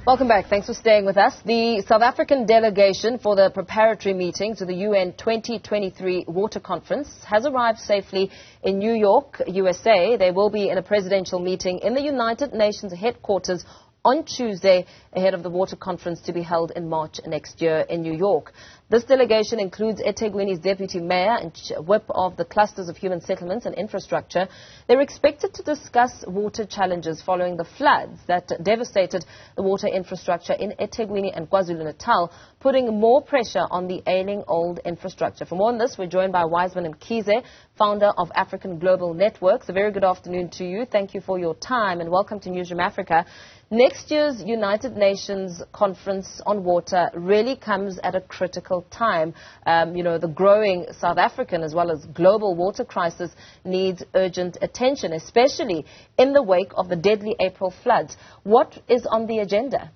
Welcome back. Thanks for staying with us. The South African delegation for the preparatory meeting to the UN 2023 Water Conference has arrived safely in New York, USA. They will be in a presidential meeting in the United Nations headquarters on Tuesday ahead of the water conference to be held in March next year in New York. This delegation includes eThekwini's deputy mayor and whip of the clusters of human settlements and infrastructure. They're expected to discuss water challenges following the floods that devastated the water infrastructure in eThekwini and KwaZulu-Natal, putting more pressure on the ailing old infrastructure. For more on this, we're joined by Wiseman Mkhize, founder of African Global Networks. A very good afternoon to you. Thank you for your time and welcome to Newzroom Afrika. Next year's United Nations Conference on Water really comes at a critical time. The growing South African as well as global water crisis needs urgent attention, especially in the wake of the deadly April floods. What is on the agenda?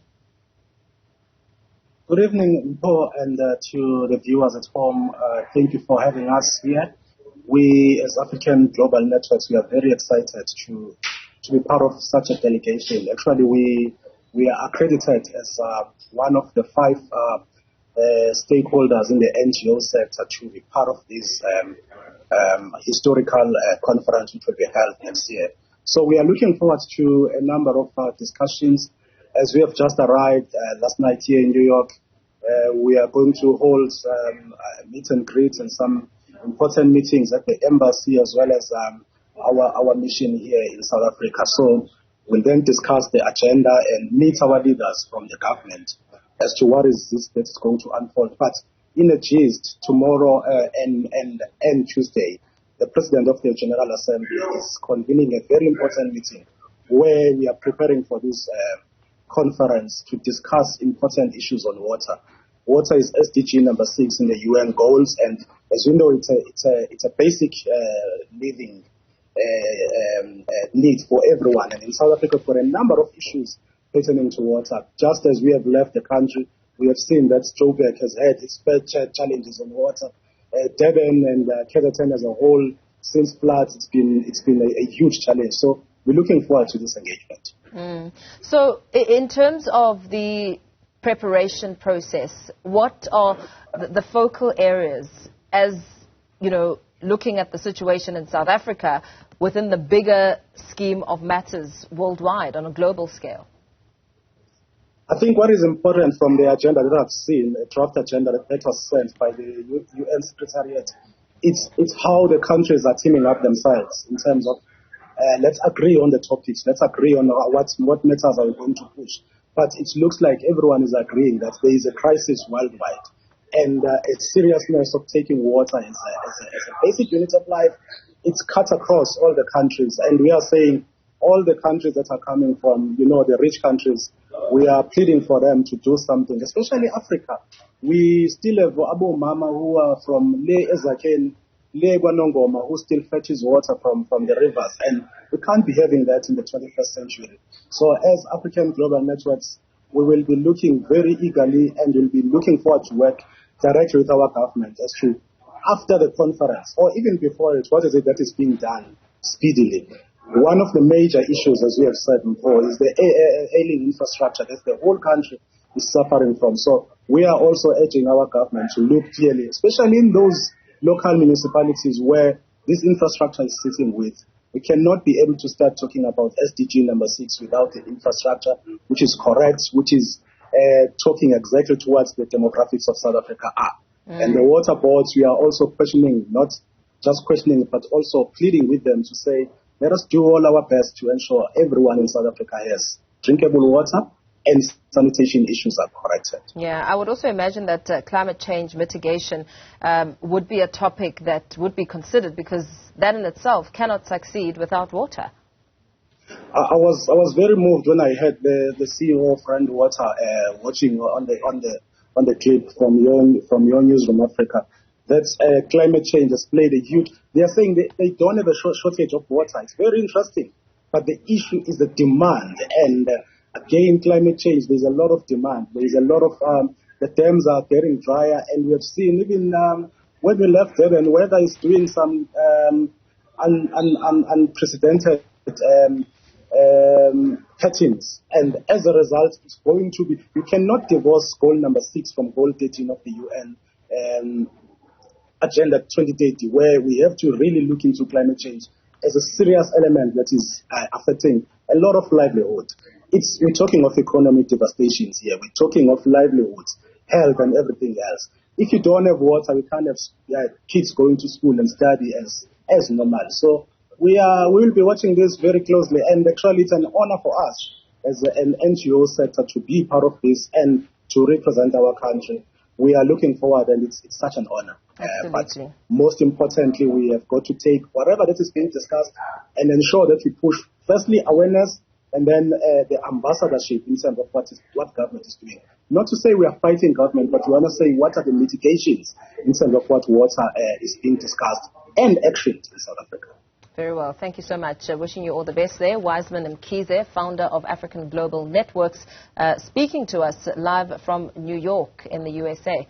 Good evening, Paul, and to the viewers at home. Thank you for having us here. We, as African Global Networks, we are very excited to be part of such a delegation. Actually, we are accredited as one of the 5 stakeholders in the NGO sector to be part of this historical conference which will be held next year. So we are looking forward to a number of discussions. As we have just arrived last night here in New York, we are going to hold meet and greet and some important meetings at the embassy as well as our mission here in South Africa. So we'll then discuss the agenda and meet our leaders from the government as to what is this that is going to unfold. But in a gist, tomorrow and Tuesday, the President of the General Assembly is convening a very important meeting where we are preparing for this conference to discuss important issues on water. Water is SDG number 6 in the UN goals, and as you know, it's a basic living need for everyone. And in South Africa, for a number of issues pertaining to water, just as we have left the country, we have seen that Joburg has had its fair challenges on water. Durban and KZN as a whole, since floods, it's been a huge challenge. So we're looking forward to this engagement. So in terms of the preparation process, what are the focal areas as, looking at the situation in South Africa within the bigger scheme of matters worldwide on a global scale? I think what is important from the agenda that I've seen, a draft agenda that was sent by the UN Secretariat, it's how the countries are teaming up themselves in terms of let's agree on the topics, let's agree on what matters are we going to push. But it looks like everyone is agreeing that there is a crisis worldwide. And its seriousness of taking water as a basic unit of life, it's cut across all the countries. And we are saying all the countries that are coming from, the rich countries, we are pleading for them to do something, especially Africa. We still have Abu Mama who are from Le Ezaken, Le Gwanongoma, who still fetches water from the rivers. And we can't be having that in the 21st century. So as African Global Networks, we will be looking very eagerly and we'll be looking forward to work directly with our government as to, after the conference or even before it, what is it that is being done speedily. One of the major issues, as we have said before, is the ailing infrastructure that the whole country is suffering from. So we are also urging our government to look clearly, especially in those local municipalities where this infrastructure is sitting with. We cannot be able to start talking about SDG number 6 without the infrastructure, which is correct, which is talking exactly towards the demographics of South Africa are. And the water boards, we are also questioning, not just questioning, but also pleading with them to say, let us do all our best to ensure everyone in South Africa has drinkable water and sanitation issues are corrected. Yeah, I would also imagine that climate change mitigation would be a topic that would be considered, because that in itself cannot succeed without water. I was very moved when I heard the CEO of Friend Water watching on the clip from your Newzroom Afrika. That climate change has played a huge. They are saying they don't have a shortage of water. It's very interesting, but the issue is the demand. And again, climate change. There's a lot of demand. There's a lot of the dams are getting drier, and we have seen even when we left Durban, weather is doing some unprecedented patterns. And as a result, it's going to be, you cannot divorce goal number 6 from goal 13 of the UN Agenda 2030, where we have to really look into climate change as a serious element that is affecting a lot of livelihood. We're talking of economic devastations here. We're talking of livelihoods, health, and everything else. If you don't have water, we can't have kids going to school and study as normal. So we will be watching this very closely, and actually it's an honor for us as an NGO sector to be part of this and to represent our country. We are looking forward, and it's such an honor. But most importantly, we have got to take whatever that is being discussed and ensure that we push, firstly, awareness, and then the ambassadorship in terms of what government is doing. Not to say we are fighting government, but we want to say what are the mitigations in terms of what water is being discussed and actioned in South Africa. Very well. Thank you so much. Wishing you all the best there. Wiseman Mkhize, founder of African Global Networks, speaking to us live from New York in the USA.